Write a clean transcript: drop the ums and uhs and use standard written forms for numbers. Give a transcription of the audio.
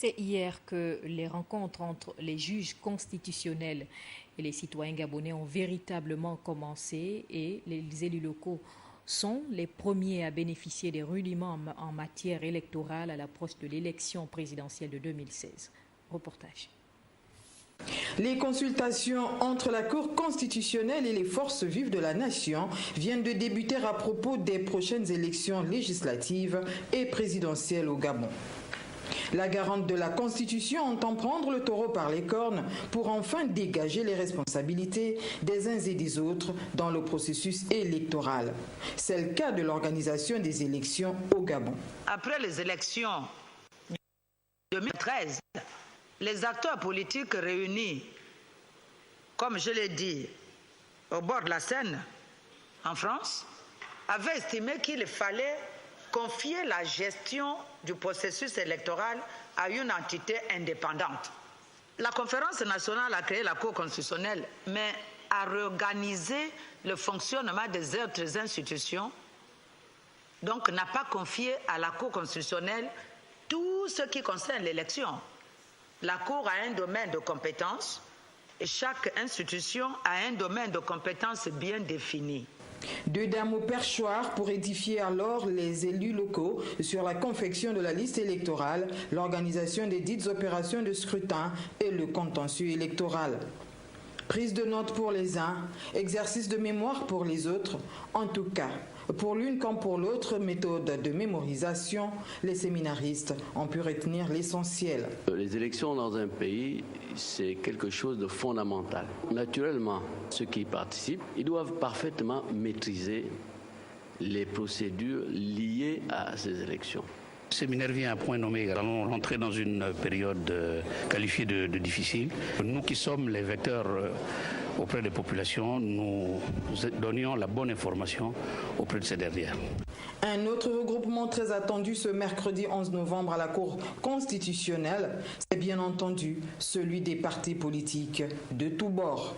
C'est hier que les rencontres entre les juges constitutionnels et les citoyens gabonais ont véritablement commencé et les élus locaux sont les premiers à bénéficier des rudiments en matière électorale à l'approche de l'élection présidentielle de 2016. Reportage. Les consultations entre la Cour constitutionnelle et les forces vives de la nation viennent de débuter à propos des prochaines élections législatives et présidentielles au Gabon. La garante de la Constitution entend prendre le taureau par les cornes pour enfin dégager les responsabilités des uns et des autres dans le processus électoral. C'est le cas de l'organisation des élections au Gabon. Après les élections de 2013, les acteurs politiques réunis, comme je l'ai dit, au bord de la Seine, en France, avaient estimé qu'il fallait confier la gestion du processus électoral à une entité indépendante. La conférence nationale a créé la Cour constitutionnelle, mais a réorganisé le fonctionnement des autres institutions, donc n'a pas confié à la Cour constitutionnelle tout ce qui concerne l'élection. La Cour a un domaine de compétences et chaque institution a un domaine de compétences bien défini. Deux dames au perchoir pour édifier alors les élus locaux sur la confection de la liste électorale, l'organisation des dites opérations de scrutin et le contentieux électoral. Prise de notes pour les uns, exercice de mémoire pour les autres. En tout cas, pour l'une comme pour l'autre méthode de mémorisation, les séminaristes ont pu retenir l'essentiel. Les élections dans un pays, c'est quelque chose de fondamental. Naturellement, ceux qui y participent, ils doivent parfaitement maîtriser les procédures liées à ces élections. Le séminaire vient à point nommé. Nous allons rentrer dans une période qualifiée de difficile. Nous qui sommes les vecteurs auprès des populations, nous donnions la bonne information auprès de ces dernières. Un autre regroupement très attendu ce mercredi 11 novembre à la Cour constitutionnelle, c'est bien entendu celui des partis politiques de tous bords.